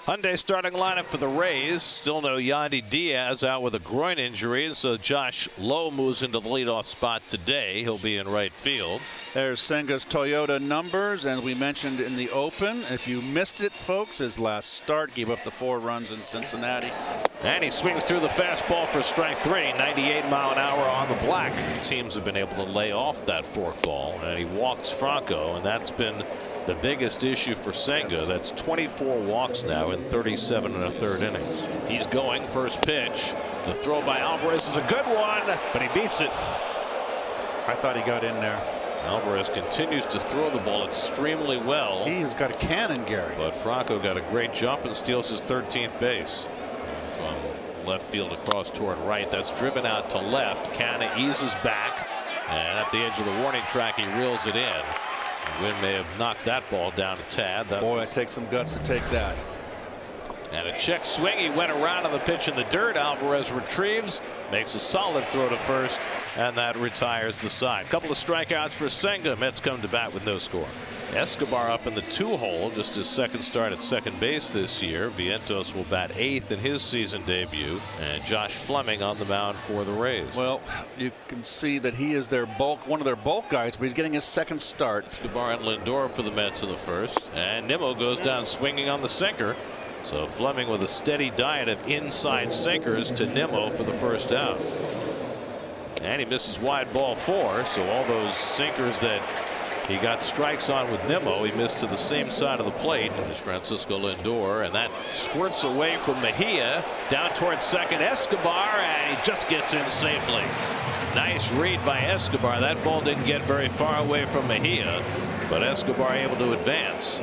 Hyundai starting lineup for the Rays. Still no Yandy Diaz, out with a groin injury, and so Josh Lowe moves into the leadoff spot today. He'll be in right field. There's Senga's Toyota numbers, and we mentioned in the open. If you missed it, folks, his last start gave up the 4 runs in Cincinnati. And he swings through the fastball for strike 3. 98-mile-an-hour on the black. Teams have been able to lay off that forkball, and he walks Franco, and that's been the biggest issue for Senga. That's 24 walks now in 37 1/3 innings. He's going first pitch. The throw by Alvarez is a good one, but he beats it. I thought he got in there. Alvarez continues to throw the ball extremely well. He's got a cannon, Gary. But Franco got a great jump and steals his 13th base. From left field across toward right. That's driven out to left. Canna eases back, and at the edge of the warning track, he reels it in. Wynn may have knocked that ball down a tad. Boy, it takes some guts to take that. And a check swing. He went around on the pitch in the dirt. Alvarez retrieves, makes a solid throw to first, and that retires the side. Couple of strikeouts for Senga. Mets come to bat with no score. Escobar up in the 2-hole, just his second start at second base this year. Vientos will bat 8th in his season debut, and Josh Fleming on the mound for the Rays. Well, you can see that he is their one of their bulk guys, but he's getting his second start. Escobar and Lindor for the Mets in the first, and Nimmo goes down swinging on the sinker. So Fleming with a steady diet of inside sinkers to Nimmo for the first out. And he misses wide ball 4, so all those sinkers that he got strikes on with Nimmo, he missed to the same side of the plate as Francisco Lindor, and that squirts away from Mejia down towards second. Escobar, and he just gets in safely. Nice read by Escobar. That ball didn't get very far away from Mejia, but Escobar able to advance.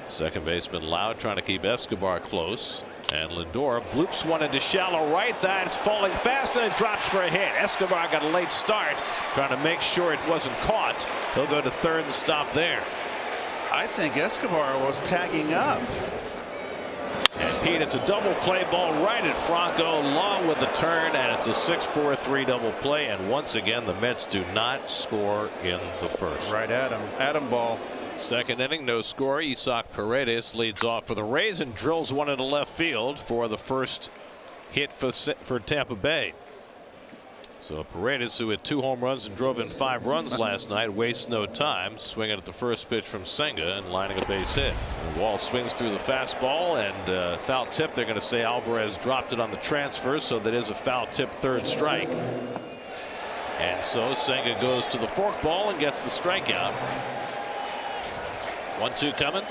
Second baseman Loud trying to keep Escobar close, and Lindor bloops one into shallow right. That's falling fast, and it drops for a hit. Escobar got a late start, trying to make sure it wasn't caught. He'll go to third and stop there. I think Escobar was tagging up. And Pete, it's a double play ball right at Franco, long with the turn, and it's a 6-4-3 double play. And once again, the Mets do not score in the first. Right at him. Adam ball. Second inning, no score. Isaac Paredes leads off for the Rays and drills one into left field for the first hit for Tampa Bay. So Paredes, who had 2 home runs and drove in 5 runs last night, wastes no time, swinging at the first pitch from Senga and lining a base hit. The Wall swings through the fastball, and foul tip. They're going to say Alvarez dropped it on the transfer, so that is a foul tip, third strike. And so Senga goes to the forkball and gets the strikeout. 1-2 coming.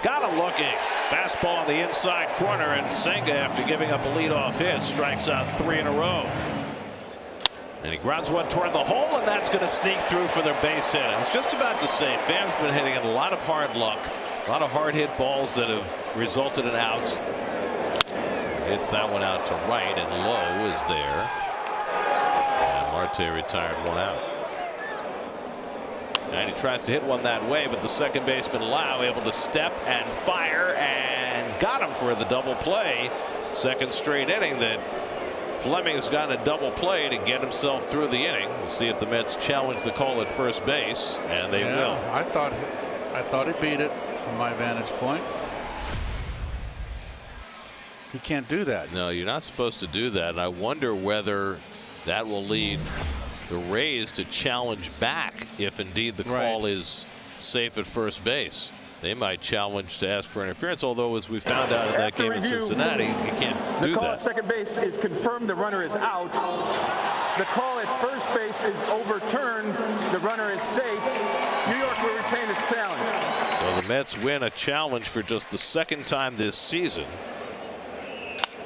Got him looking. Fastball on the inside corner, and Senga, after giving up a leadoff hit, strikes out 3 in a row. And he grounds one toward the hole, and that's going to sneak through for their base hit. I was just about to say, Pham's been hitting a lot of hard luck, a lot of hard hit balls that have resulted in outs. Hits that one out to right, and Lowe is there. And Marte retired 1 out. And he tries to hit one that way, but the second baseman Lau able to step and fire, and got him for the double play. Second straight inning that Fleming has gotten a double play to get himself through the inning. We'll see if the Mets challenge the call at first base, and they will. I thought he beat it from my vantage point. He can't do that. No, you're not supposed to do that. And I wonder whether that will lead the Rays to challenge back if indeed the call is safe at first base. They might challenge to ask for interference, although as we found out in that game in Cincinnati, you can't do that. The call at second base is confirmed. The runner is out. The call at first base is overturned. The runner is safe. New York will retain its challenge. So the Mets win a challenge for just the second time this season.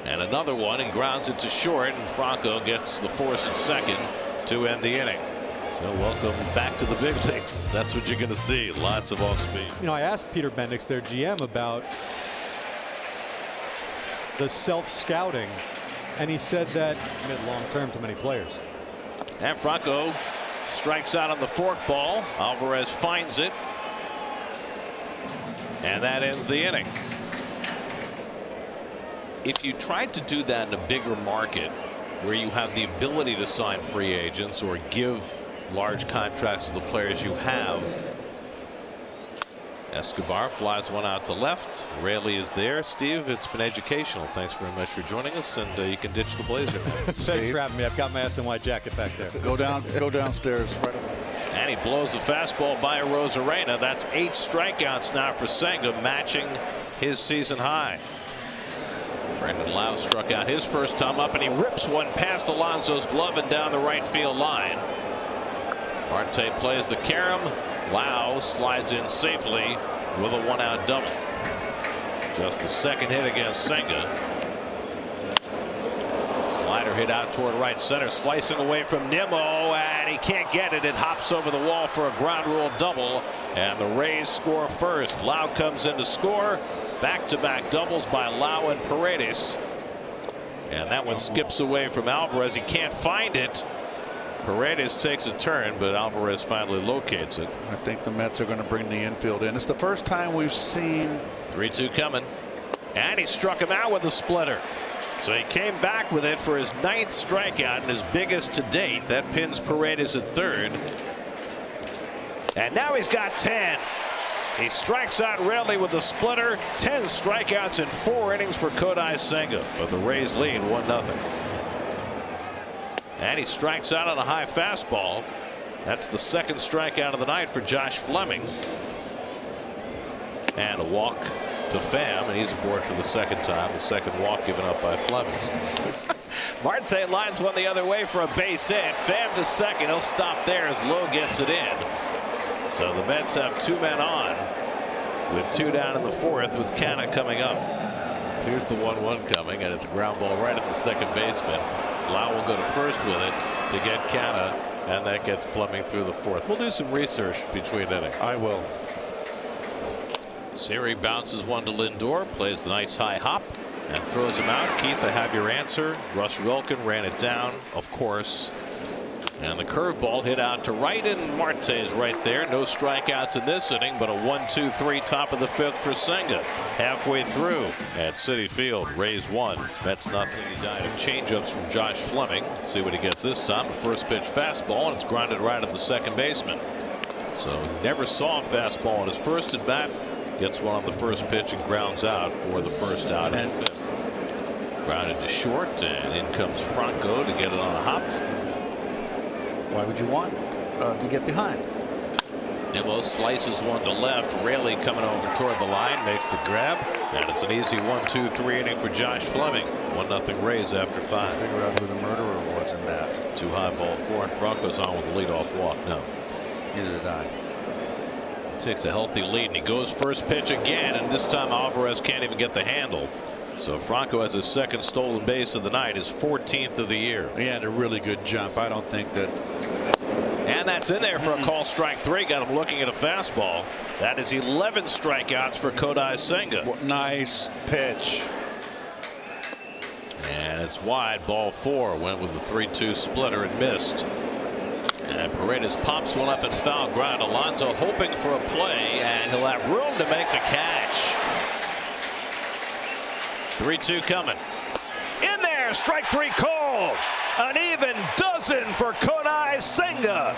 And another one, and grounds it to short, and Franco gets the force at second to end the inning. So welcome back to the big leagues. That's what you're going to see. Lots of off speed. You know, I asked Peter Bendix, their GM, about the self-scouting, and he said that mid-long-term to many players. And Franco strikes out on the forkball. Alvarez finds it, and that ends the inning. If you tried to do that in a bigger market where you have the ability to sign free agents or give large contracts to the players you have, Escobar flies one out to left. Raley is there. Steve, it's been educational. Thanks very much for joining us, and you can ditch the blazer. Thanks for having me. I've got my S and white jacket back there. Go downstairs. Right away. And he blows the fastball by Rosarena. That's 8 strikeouts now for Senga, matching his season high. Brandon Lau struck out his first time up, and he rips one past Alonso's glove and down the right field line. Marte plays the carom. Lau slides in safely with a 1-out double. Just the second hit against Senga. Slider hit out toward right center, slicing away from Nimmo, and he can't get it. It hops over the wall for a ground rule double, and the Rays score first. Lau comes in to score. Back-to-back doubles by Lau and Paredes. And that one skips away from Alvarez. He can't find it. Paredes takes a turn, but Alvarez finally locates it. I think the Mets are going to bring the infield in. It's the first time we've seen 3-2 coming, and he struck him out with a splitter. So he came back with it for his 9th strikeout and his biggest to date. That pins Paredes at third, and now he's got 10. He strikes out Raley with a splitter. 10 strikeouts in 4 innings for Kodai Senga, but the Rays lead 1-0. And he strikes out on a high fastball. That's the 2nd strikeout of the night for Josh Fleming. And a walk to Pham, and he's aboard for the 2nd time. The 2nd walk given up by Fleming. Marte lines one the other way for a base hit. Pham to second. He'll stop there as Lowe gets it in. So the Mets have 2 men on with 2 down in the 4th, with Canna coming up. Here's the 1-1 coming, and it's a ground ball right at the second baseman. Lau will go to first with it to get Canna, and that gets Fleming through the 4th. We'll do some research between innings. I will. Siri bounces one to Lindor, plays the nice high hop, and throws him out. Keith, I have your answer. Russ Rilken ran it down, of course. And the curveball hit out to right, and Marte is right there. No strikeouts in this inning, but a 1-2-3 top of the 5th for Senga. Halfway through at Citi Field, Rays 1, Mets nothing. He died of changeups from Josh Fleming. See what he gets this time. A first pitch fastball, and it's grounded right at the second baseman. So never saw a fastball on his first at bat. Gets one on the first pitch and grounds out for the first out. And grounded to short, and in comes Franco to get it on a hop. Why would you want to get behind? Nimmo slices one to left. Raley coming over toward the line, makes the grab, and it's an easy 1-2-3 inning for Josh Fleming. 1-0 Rays after 5. Figure out who the murderer was in that. 2 high, ball 4, and Franco's on with the leadoff walk. No, neither did I. Takes a healthy lead, and he goes first pitch again, and this time Alvarez can't even get the handle. So Franco has his 2nd stolen base of the night, his 14th of the year. He had a really good jump. I don't think that. And that's in there for a call strike 3. Got him looking at a fastball. That is 11 strikeouts for Kodai Senga. Nice pitch. And it's wide, ball 4. Went with the 3-2 splitter and missed. And Paredes pops one up in foul ground. Alonso hoping for a play, and he'll have room to make the catch. 3-2 coming. In there, strike 3 called. An even dozen for Kodai Senga.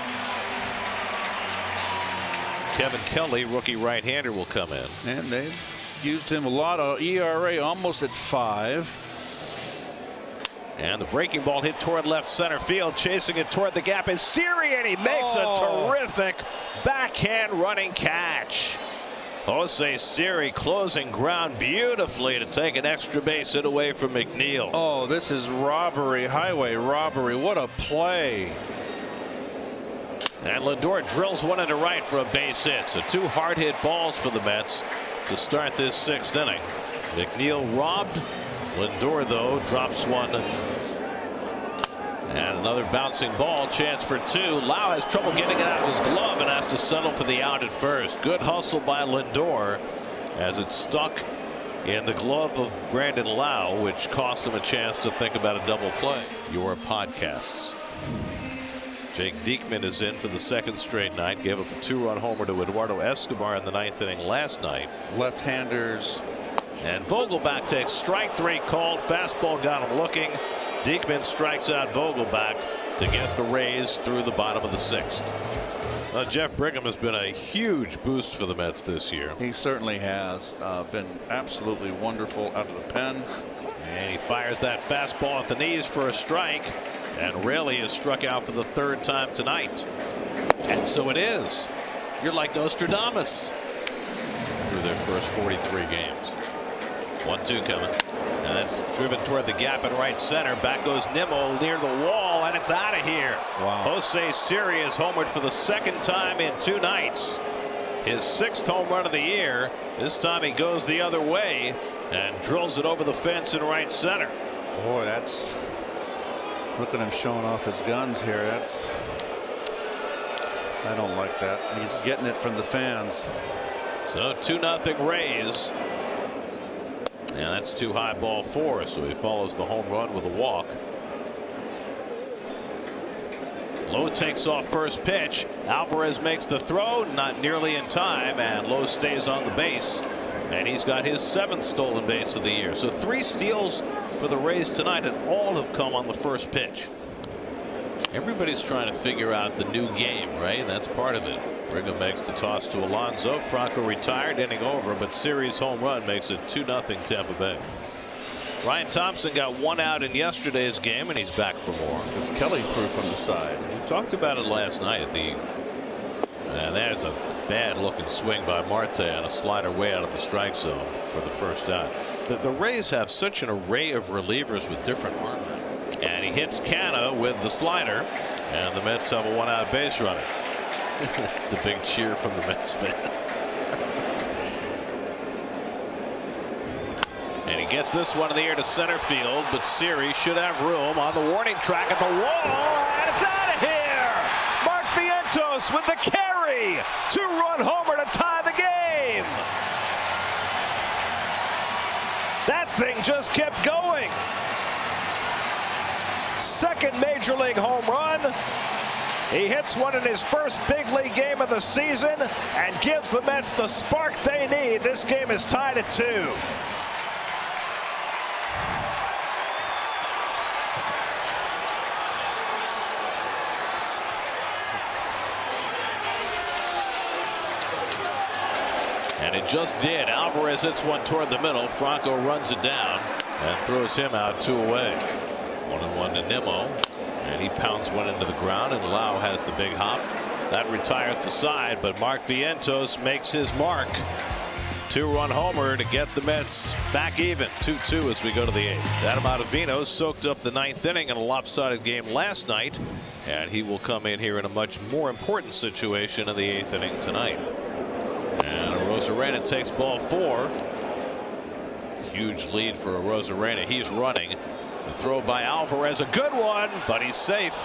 Kevin Kelly, rookie right-hander, will come in. And they've used him a lot. Of ERA almost at 5. And the breaking ball hit toward left center field. Chasing it toward the gap is Siri, and he makes a terrific backhand running catch. Jose Siri closing ground beautifully to take an extra base hit away from McNeil. Oh, this is robbery, highway robbery. What a play. And Lindor drills one into right for a base hit. So 2 hard hit balls for the Mets to start this 6th inning. McNeil robbed. Lindor, though, drops one. And another bouncing ball, chance for 2. Lau has trouble getting it out of his glove and has to settle for the out at first. Good hustle by Lindor as it stuck in the glove of Brandon Lau, which cost him a chance to think about a double play. Your podcasts. Jake Diekman is in for the 2nd straight night. Gave up a 2-run homer to Eduardo Escobar in the 9th inning last night. Left-handers. And Vogelbach takes strike 3 called. Fastball got him looking. Diekman strikes out Vogelbach. to get the Rays through the bottom of the 6th. Jeff Brigham has been a huge boost for the Mets this year. He certainly has been absolutely wonderful out of the pen. And he fires that fastball at the knees for a strike. And Raley is struck out for the 3rd time tonight. And so it is. You're like Nostradamus through their first 43 games. 1-2 coming. And that's driven toward the gap in right center. Back goes Nimmo near the wall, and it's out of here. Wow. Jose Siri is homered for the 2nd time in 2 nights. His 6th home run of the year. This time he goes the other way and drills it over the fence in right center. Boy, that's. Look at him showing off his guns here. That's. I don't like that. He's getting it from the fans. So 2-0 Rays. And that's too high, ball 4. So he follows the home run with a walk. Lowe takes off first pitch. Alvarez makes the throw, not nearly in time, and Lowe stays on the base. And he's got his 7th stolen base of the year. So 3 steals for the Rays tonight, and all have come on the first pitch. Everybody's trying to figure out the new game, right? That's part of it. Brigham makes the toss to Alonso. Franco retired, inning over, but Siri's home run makes it 2-0 Tampa Bay. Ryan Thompson got 1 out in yesterday's game, and he's back for more. It's Kelly threw from the side. We talked about it last night. And there's a bad looking swing by Marte on a slider way out of the strike zone for the first out. The Rays have such an array of relievers with different arm. And he hits Canna with the slider, and the Mets have a 1-out base runner. It's a big cheer from the Mets fans. And he gets this one in the air to center field, but Siri should have room on the warning track at the wall, and it's out of here. Mark Vientos with the carry. 2-run homer to tie the game. That thing just kept going. 2nd major league home run. He hits one in his first big league game of the season and gives the Mets the spark they need. This game is tied at 2. And it just did. Alvarez hits one toward the middle. Franco runs it down and throws him out 2 away. 1-1 to Nimmo, and he pounds one into the ground, and Lau has the big hop. That retires the side, but Mark Vientos makes his mark. 2-run homer to get the Mets back even. 2-2 as we go to the 8th. Adam Ottavino soaked up the 9th inning in a lopsided game last night, and he will come in here in a much more important situation in the 8th inning tonight. And Arozarena takes ball 4. Huge lead for Arozarena. He's running. The throw by Alvarez, a good one, but he's safe.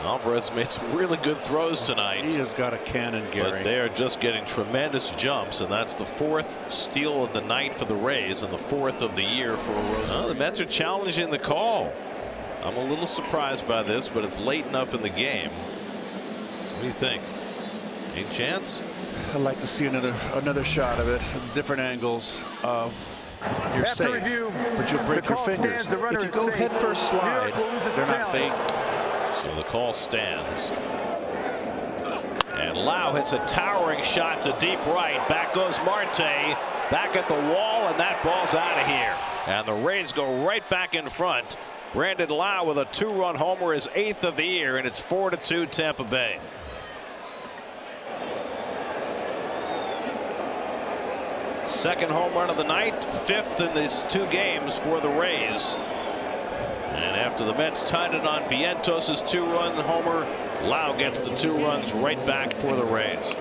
Alvarez made some really good throws tonight. He has got a cannon, Gary. But they are just getting tremendous jumps, and that's the 4th steal of the night for the Rays and the 4th of the year for Arozarena. The Mets are challenging the call. I'm a little surprised by this, but it's late enough in the game. What do you think? Any chance? I'd like to see another shot of it, different angles. You're After safe, review, but you'll break your fingers. The runner if you is go safe. head first slide, they're not big. So the call stands. And Lau hits a towering shot to deep right. Back goes Marte. Back at the wall, and that ball's out of here. And the Rays go right back in front. Brandon Lau with a 2-run homer, his 8th of the year, and it's 4-2 Tampa Bay. Second home run of the night, 5th in these 2 games for the Rays. And after the Mets tied it on Vientos' 2-run homer, Lau gets the 2 runs right back for the Rays.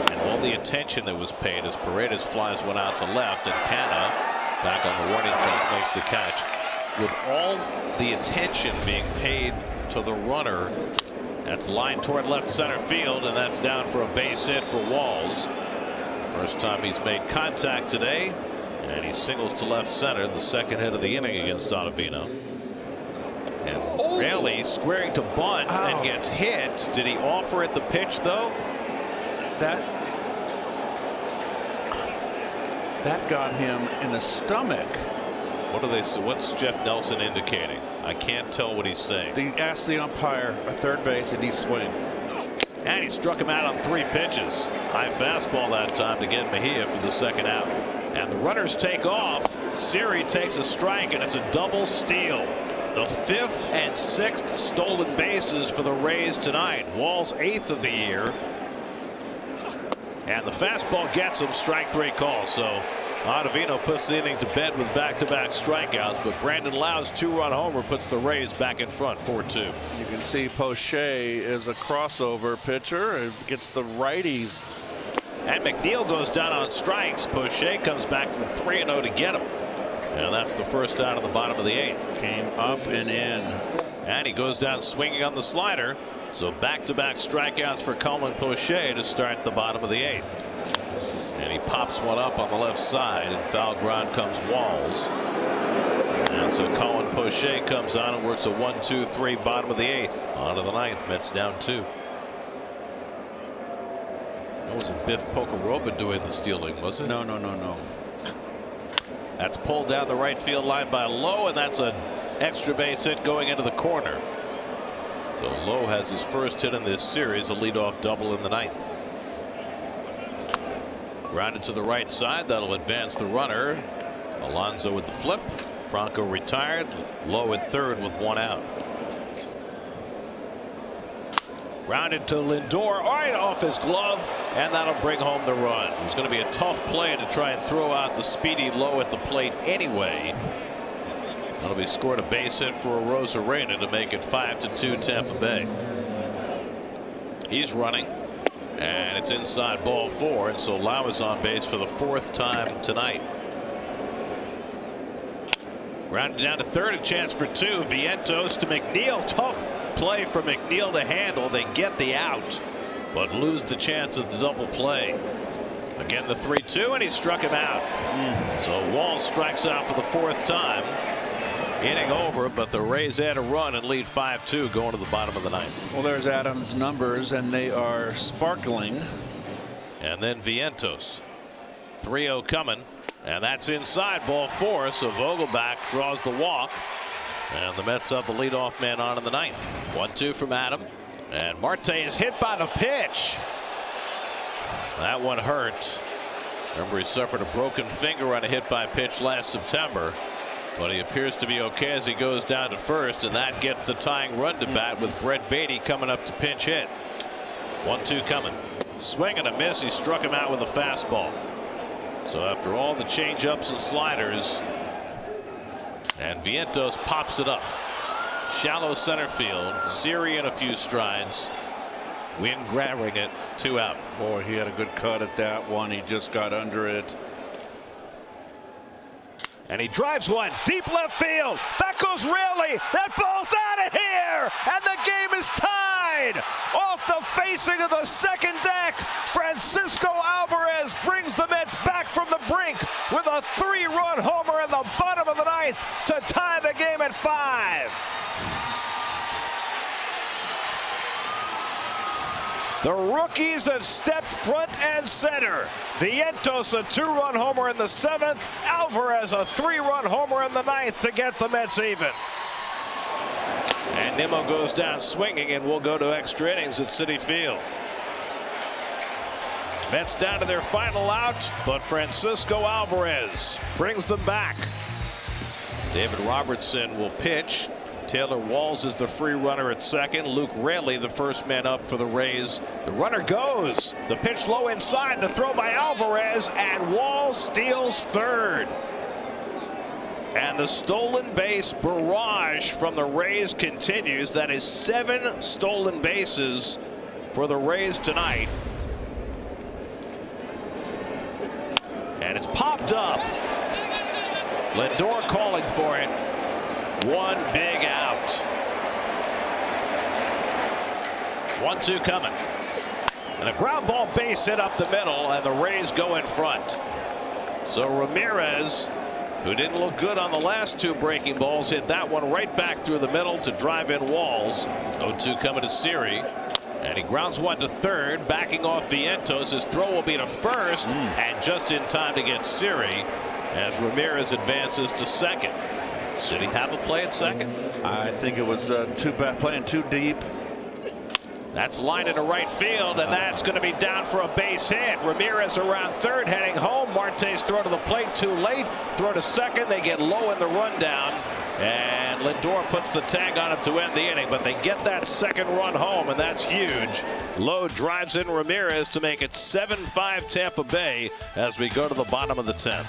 And all the attention that was paid as Paredes flies one out to left, and Canna, back on the warning track, makes the catch. With all the attention being paid to the runner, that's lined toward left center field, and that's down for a base hit for Walls. First time he's made contact today, and he singles to left center, the 2nd hit of the inning against Ottavino. And Raley squaring to bunt and gets hit. Did he offer it the pitch, though? That got him in the stomach. What do they say? What's Jeff Nelson indicating? I can't tell what he's saying. They asked the umpire at third base and he swing. And he struck him out on 3 pitches. High fastball that time to get Mejia for the second out. And the runners take off. Siri takes a strike, and it's a double steal. The 5th and 6th stolen bases for the Rays tonight. Wall's 8th of the year. And the fastball gets him. Strike 3 call. So Ottavino puts the inning to bed with back-to-back strikeouts, but Brandon Lau's 2-run homer puts the Rays back in front 4-2. You can see Poche is a crossover pitcher. It gets the righties. And McNeil goes down on strikes. Poche comes back from 3-0 to get him. And that's the first out of the bottom of the 8th. Came up and in. And he goes down swinging on the slider. So back-to-back strikeouts for Coleman Poche to start the bottom of the 8th. And he pops one up on the left side, and foul ground comes Walls. And so Colin Poche comes on and works a 1-2-3 bottom of the 8th. On to the 9th. Mets down 2. That wasn't Biff Pocoroba doing the stealing, was it? No. That's pulled down the right field line by Lowe, and that's an extra base hit going into the corner. So Lowe has his first hit in this series, a leadoff double in the 9th. Grounded to the right side. That'll advance the runner. Alonso with the flip. Franco retired. Lowe at third with 1 out. Grounded to Lindor right off his glove, and that'll bring home the run. It's going to be a tough play to try and throw out the speedy Lowe at the plate anyway. That'll be scored a base hit for Arozarena to make it 5-2 Tampa Bay. He's running. And it's inside ball 4, and so Lau is on base for the 4th time tonight. Grounded down to third, a chance for 2. Vientos to McNeil. Tough play for McNeil to handle. They get the out, but lose the chance of the double play. Again, the 3-2, and he struck him out. So Wall strikes out for the 4th time. Inning over, but the Rays add a run and lead 5-2 going to the bottom of the 9th. Well, there's Adams' numbers, and they are sparkling. And then Vientos. 3-0 coming, and that's inside ball 4. So Vogelbach draws the walk, and the Mets have the leadoff man on in the 9th. 1-2 from Adam, and Marte is hit by the pitch. That one hurt. Remember, he suffered a broken finger on a hit by pitch last September. But he appears to be okay as he goes down to first, and that gets the tying run to bat with Brett Beatty coming up to pinch hit. 1-2 coming. Swing and a miss. He struck him out with a fastball. So after all the change-ups and sliders, and Vientos pops it up. Shallow center field. Siri in a few strides. Wynn grabbing it. 2 out. Boy, he had a good cut at that one. He just got under it. And he drives one deep left field. That goes Raley. That ball's out of here. And the game is tied. Off the facing of the second deck, Francisco Alvarez brings the Mets back from the brink with a 3-run homer in the bottom of the 9th to tie the game at 5. The rookies have stepped front and center. Vientos a 2-run homer in the 7th. Alvarez a 3-run homer in the 9th to get the Mets even. And Nimmo goes down swinging, and we'll go to extra innings at Citi Field. Mets down to their final out, but Francisco Alvarez brings them back. David Robertson will pitch. Taylor Walls is the free runner at second. Luke Raley the first man up for the Rays. The runner goes. The pitch low inside. The throw by Alvarez, and Walls steals third. And the stolen base barrage from the Rays continues. That is 7 stolen bases for the Rays tonight. And it's popped up. Lindor calling for it. 1 big out. 1-2 coming. And a ground ball base hit up the middle, and the Rays go in front. So Ramirez, who didn't look good on the last 2 breaking balls, hit that one right back through the middle to drive in Walls. 0-2 coming to Siri. And he grounds one to third, backing off Vientos. His throw will be to first, and just in time to get Siri as Ramirez advances to second. Did he have a play at second? I think it was playing too deep. That's line into right field, and that's going to be down for a base hit. Ramirez around third, heading home. Marte's throw to the plate too late. Throw to second. They get low in the rundown, and Lindor puts the tag on him to end the inning. But they get that second run home, and that's huge. Lowe drives in Ramirez to make it 7-5 Tampa Bay as we go to the bottom of the 10th.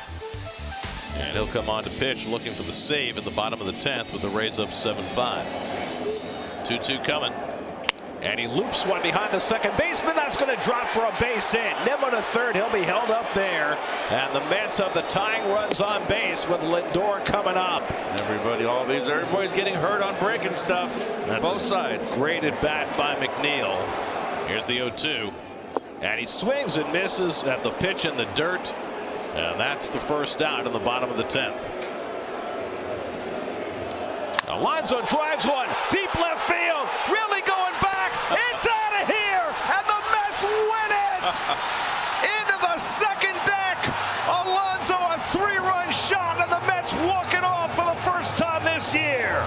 And he'll come on to pitch, looking for the save in the bottom of the 10th with the Rays up 7-5. 2-2 coming. And he loops one behind the second baseman. That's going to drop for a base hit. Nimmo to third. He'll be held up there. And the Mets have the tying runs on base with Lindor coming up. Everybody's getting hurt on breaking stuff. That's both sides. Great at bat by McNeil. Here's the 0-2. And he swings and misses at the pitch in the dirt. And that's the first out in the bottom of the 10th. Alonso drives one deep left field. Really going back. It's out of here. And the Mets win it. Into the second deck. Alonso, a 3-run shot. And the Mets walk it off for the first time this year.